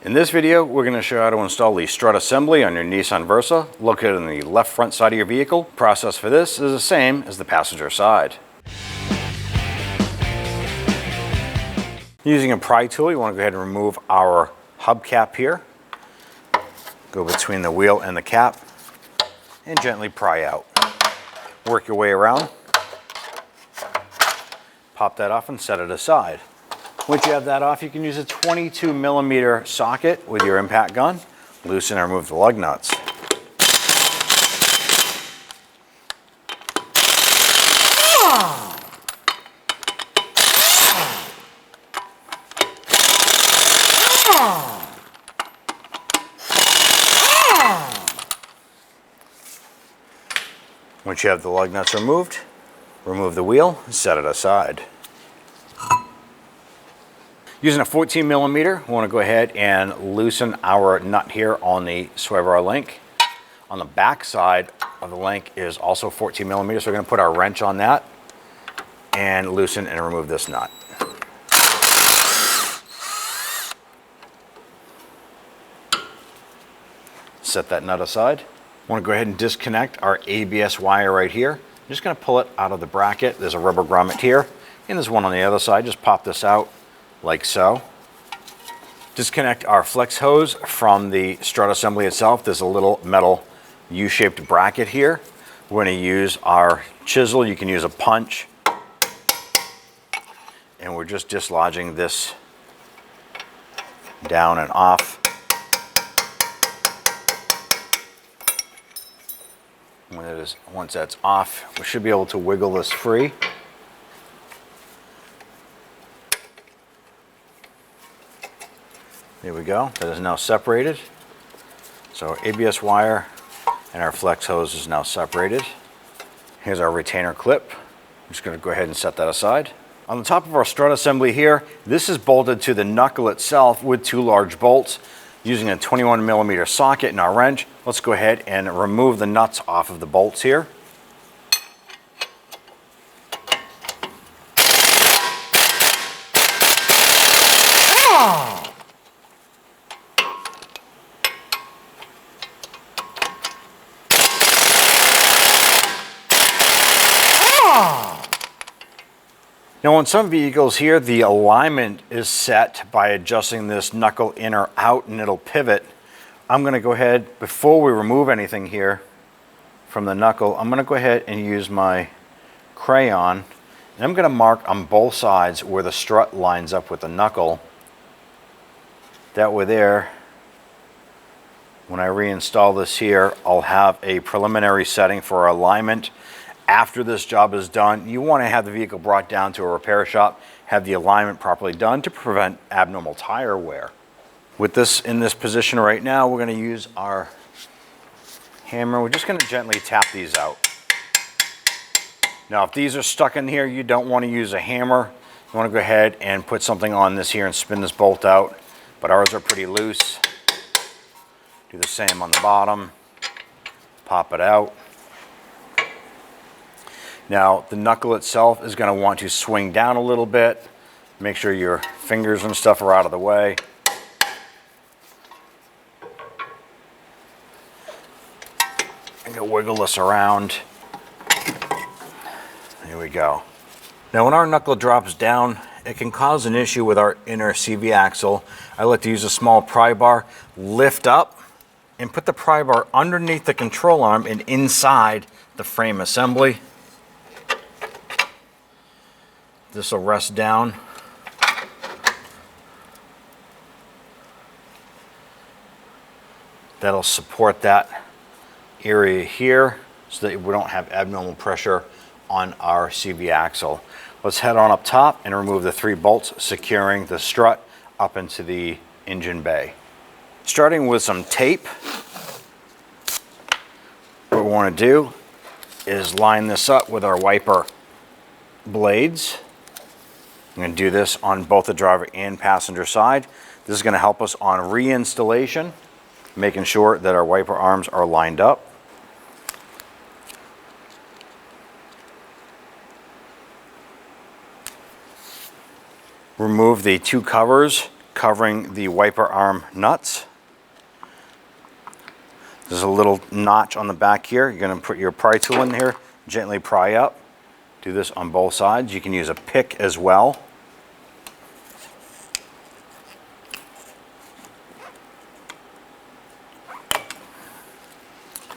In this video, we're going to show you how to install the strut assembly on your Nissan Versa, located on the left front side of your vehicle. The process for this is the same as the passenger side. Using a pry tool, you want to go ahead and remove our hubcap here. Go between the wheel and the cap and gently pry out. Work your way around. Pop that off and set it aside. Once you have that off, you can use a 22mm socket with your impact gun. Loosen and remove the lug nuts. Once you have the lug nuts removed, remove the wheel and set it aside. Using a 14mm, we want to go ahead and loosen our nut here on the swivel link. On the back side of the link is also 14mm, so we're going to put our wrench on that and loosen and remove this nut. Set that nut aside. I want to go ahead and disconnect our ABS wire right here. I'm just going to pull it out of the bracket. There's a rubber grommet here, and there's one on the other side. Just pop this out like so. Disconnect our flex hose from the strut assembly itself. There's a little metal U-shaped bracket here. We're going to use our chisel. You can use a punch. And we're just dislodging this down and off. Once that's off, we should be able to wiggle this free. There we go. That is now separated. So our ABS wire and our flex hose is now separated. Here's our retainer clip. I'm just going to go ahead and set that aside. On the top of our strut assembly here, this is bolted to the knuckle itself with two large bolts. Using a 21mm socket and our wrench, let's go ahead and remove the nuts off of the bolts here. Now on some vehicles here, the alignment is set by adjusting this knuckle in or out and it'll pivot. I'm going to go ahead, before we remove anything here from the knuckle, I'm going to go ahead and use my crayon and I'm going to mark on both sides where the strut lines up with the knuckle. That way there, when I reinstall this here, I'll have a preliminary setting for alignment. After this job is done, you want to have the vehicle brought down to a repair shop, have the alignment properly done to prevent abnormal tire wear. With this in this position right now, we're going to use our hammer. We're just going to gently tap these out. Now, if these are stuck in here, you don't want to use a hammer. You want to go ahead and put something on this here and spin this bolt out. But ours are pretty loose. Do the same on the bottom. Pop it out. Now, the knuckle itself is going to want to swing down a little bit. Make sure your fingers and stuff are out of the way. I'm going to wiggle this around. There we go. Now, when our knuckle drops down, it can cause an issue with our inner CV axle. I like to use a small pry bar, lift up, and put the pry bar underneath the control arm and inside the frame assembly. This will rest down. That'll support that area here so that we don't have abnormal pressure on our CV axle. Let's head on up top and remove the 3 bolts securing the strut up into the engine bay. Starting with some tape, what we want to do is line this up with our wiper blades. I'm going to do this on both the driver and passenger side. This is going to help us on reinstallation, making sure that our wiper arms are lined up. Remove the 2 covers covering the wiper arm nuts. There's a little notch on the back here. You're going to put your pry tool in here, gently pry up. Do this on both sides. You can use a pick as well.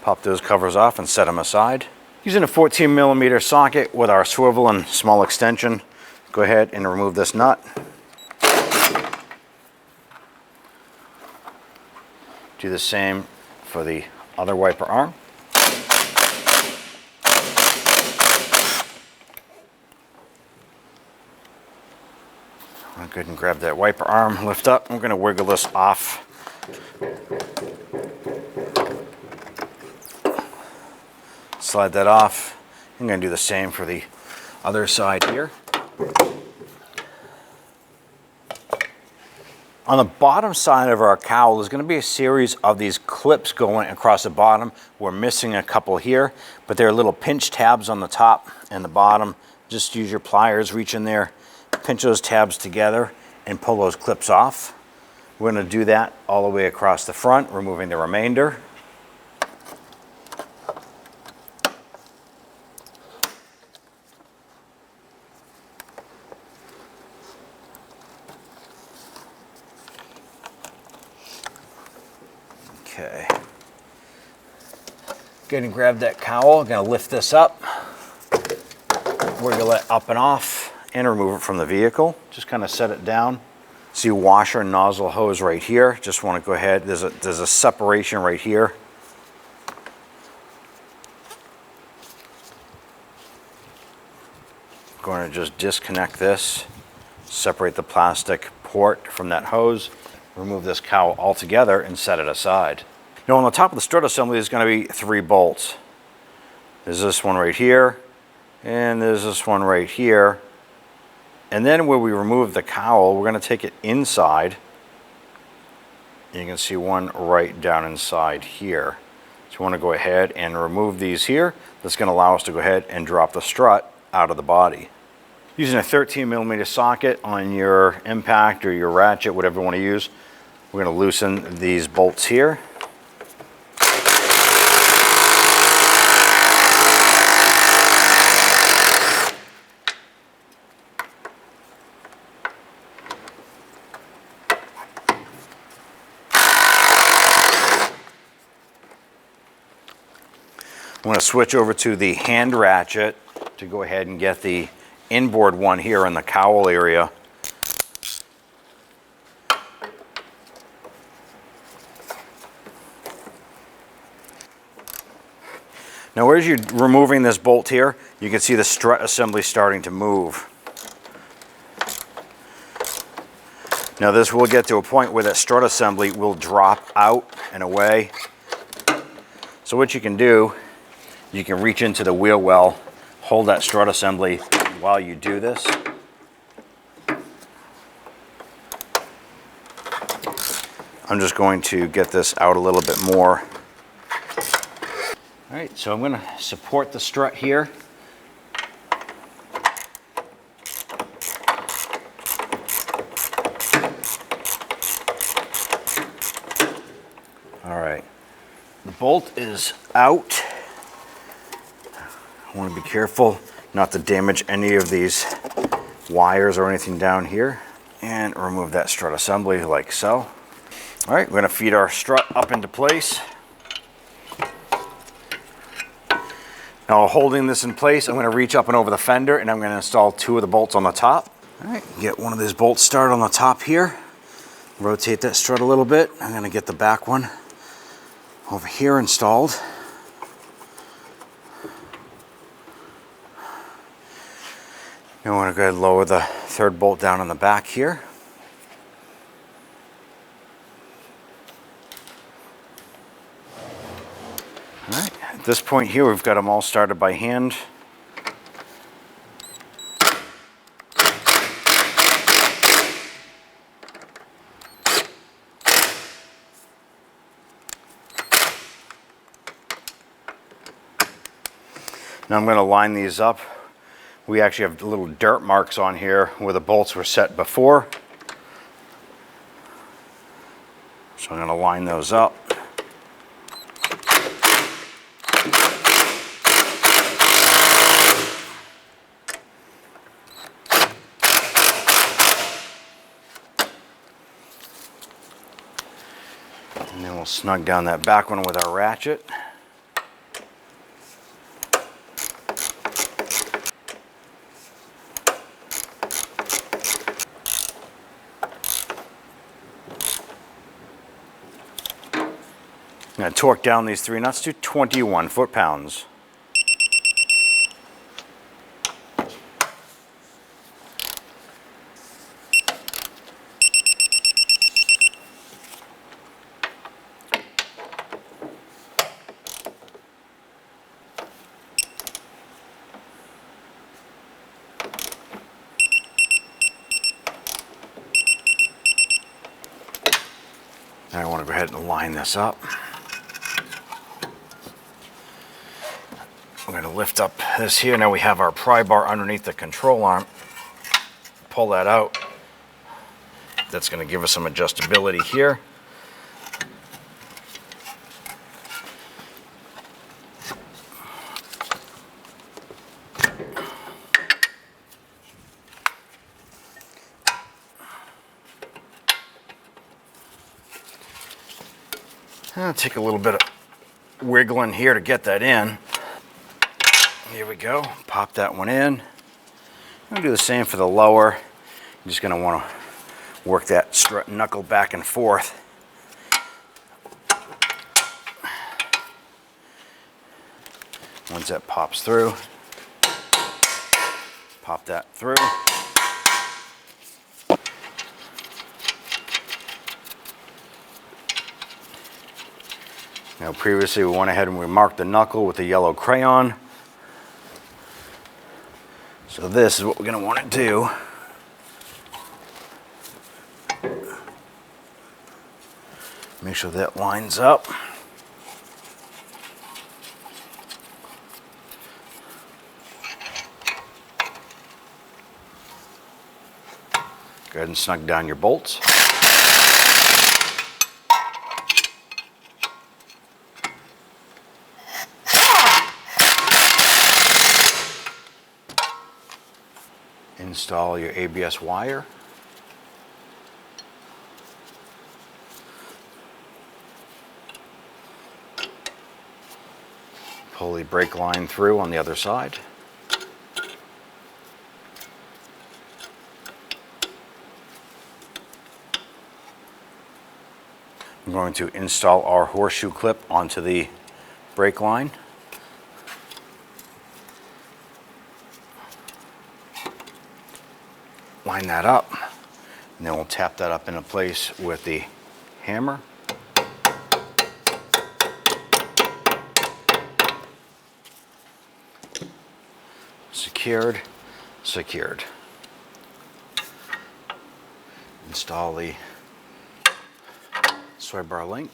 Pop those covers off and set them aside. Using a 14mm socket with our swivel and small extension, go ahead and remove this nut. Do the same for the other wiper arm. I'll go ahead and grab that wiper arm, lift up. I'm going to wiggle this off. Slide that off. I'm going to do the same for the other side here. On the bottom side of our cowl, there's going to be a series of these clips going across the bottom. We're missing a couple here, but there are little pinch tabs on the top and the bottom. Just use your pliers, reach in there, pinch those tabs together, and pull those clips off. We're going to do that all the way across the front, removing the remainder. Okay. Go ahead and grab that cowl. I'm going to lift this up, wiggle it up and off, and remove it from the vehicle. Just kind of set it down. See washer and nozzle hose right here. Just want to go ahead. There's a separation right here. Going to just disconnect this, separate the plastic port from that hose, remove this cowl altogether, and set it aside. Now on the top of the strut assembly there's going to be 3 bolts. There's this one right here, and there's this one right here. And then where we remove the cowl, we're going to take it inside. You can see one right down inside here. So you want to go ahead and remove these here. That's going to allow us to go ahead and drop the strut out of the body. Using a 13mm socket on your impact or your ratchet, whatever you want to use, we're going to loosen these bolts here. I'm going to switch over to the hand ratchet to go ahead and get the inboard one here in the cowl area. Now as you're removing this bolt here, you can see the strut assembly starting to move. Now this will get to a point where that strut assembly will drop out and away. So what you can do, you can reach into the wheel well, hold that strut assembly while you do this. I'm just going to get this out a little bit more. All right, so I'm going to support the strut here. All right, the bolt is out. I want to be careful not to damage any of these wires or anything down here, and remove that strut assembly like so. All right, we're going to feed our strut up into place. Now holding this in place, I'm going to reach up and over the fender, and I'm going to install 2 of the bolts on the top. All right, get one of these bolts started on the top here. Rotate that strut a little bit. I'm going to get the back one over here installed. Now I want to go ahead and lower the 3rd bolt down on the back here. All right, at this point here, we've got them all started by hand. Now I'm going to line these up. We actually have little dirt marks on here where the bolts were set before. So I'm going to line those up. And then we'll snug down that back one with our ratchet. I'm going to torque down these 3 nuts to 21 foot-pounds. Now I want to go ahead and line this up. We're going to lift up this here. Now we have our pry bar underneath the control arm. Pull that out. That's going to give us some adjustability here. I'll take a little bit of wiggling here to get that in. Here we go. Pop that one in. I'm going to do the same for the lower. I'm just going to want to work that strut knuckle back and forth. Once that pops through, pop that through. Now previously we went ahead and we marked the knuckle with the yellow crayon. So this is what we're going to want to do. Make sure that lines up. Go ahead and snug down your bolts. Install your ABS wire. Pull the brake line through on the other side. I'm going to install our horseshoe clip onto the brake line. Line that up, and then we'll tap that up into place with the hammer. Secured, secured. Install the sway bar link.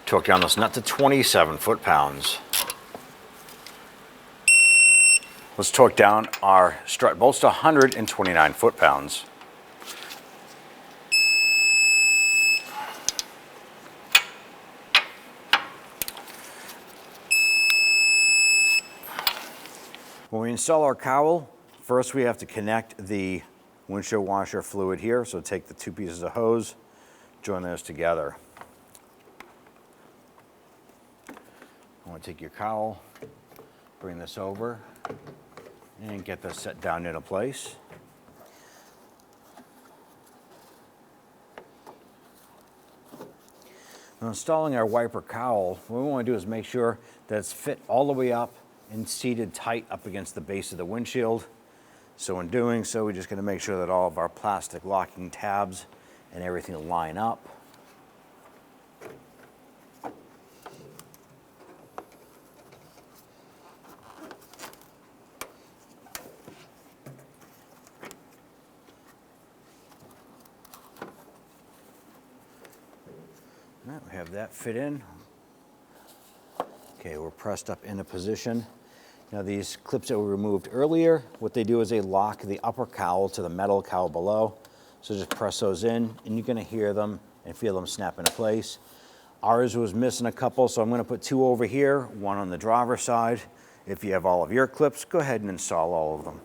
Torque down this nut to 27 foot-pounds. Let's torque down our strut bolts to 129 foot-pounds. When we install our cowl, first we have to connect the windshield washer fluid here. So take the 2 pieces of hose, join those together. I want to take your cowl, bring this over, and get this set down into place. Now installing our wiper cowl, what we want to do is make sure that it's fit all the way up and seated tight up against the base of the windshield. So in doing so, we're just going to make sure that all of our plastic locking tabs and everything line up. have that fit in. Okay, we're pressed up into position. Now these clips that we removed earlier, what they do is they lock the upper cowl to the metal cowl below. So just press those in and you're gonna hear them and feel them snap into place. Ours was missing a couple, so I'm gonna put 2 over here, 1 on the driver's side. If you have all of your clips, go ahead and install all of them.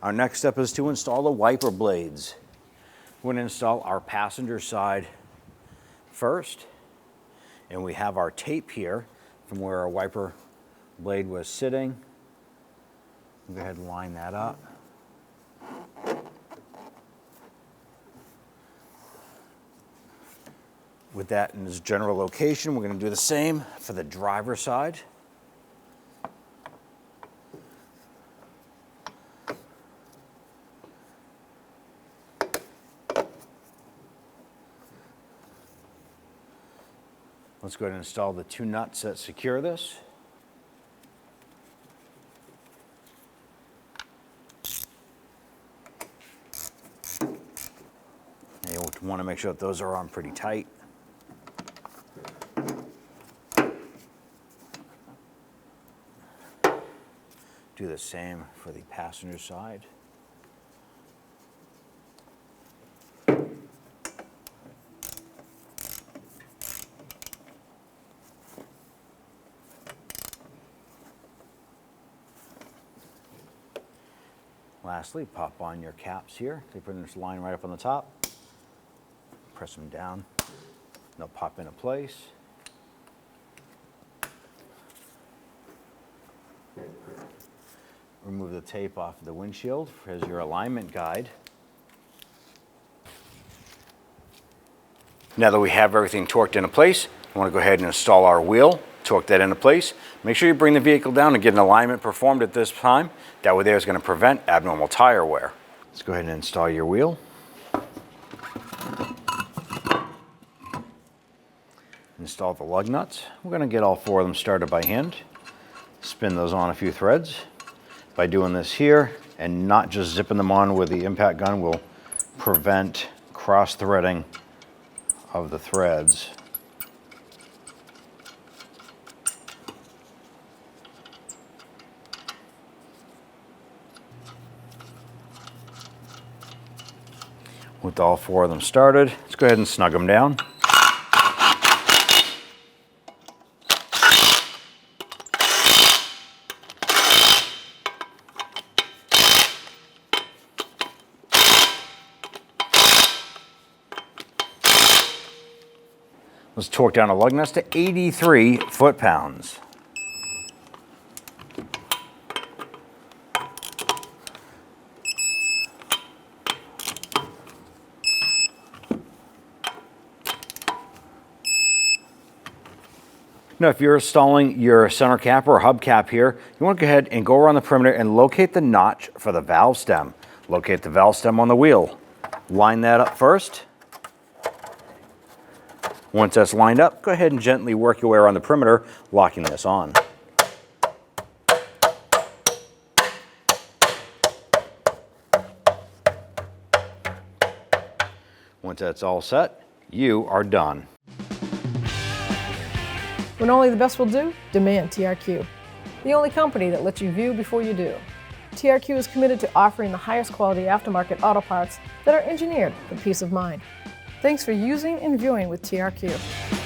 Our next step is to install the wiper blades. We're gonna install our passenger side first, and we have our tape here from where our wiper blade was sitting. Go ahead and line that up. With that in its general location, we're going to do the same for the driver's side. Let's go ahead and install the 2 nuts that secure this. You want to make sure that those are on pretty tight. Do the same for the passenger side. Lastly, pop on your caps here. They put in this line right up on the top. Press them down. They'll pop into place. Remove the tape off of the windshield as your alignment guide. Now that we have everything torqued into place, I want to go ahead and install our wheel, torque that into place. Make sure you bring the vehicle down and get an alignment performed at this time. That way there is going to prevent abnormal tire wear. Let's go ahead and install your wheel. Install the lug nuts. We're going to get all 4 of them started by hand. Spin those on a few threads. By doing this here and not just zipping them on with the impact gun will prevent cross-threading of the threads. With all 4 of them started, let's go ahead and snug them down. Let's torque down the lug nuts to 83 foot-pounds. Now, if you're installing your center cap or hub cap here, you want to go ahead and go around the perimeter and locate the notch for the valve stem. Locate the valve stem on the wheel. Line that up first. Once that's lined up, go ahead and gently work your way around the perimeter, locking this on. Once that's all set, you are done. When only the best will do, demand TRQ. The only company that lets you view before you do. TRQ is committed to offering the highest quality aftermarket auto parts that are engineered for peace of mind. Thanks for using and viewing with TRQ.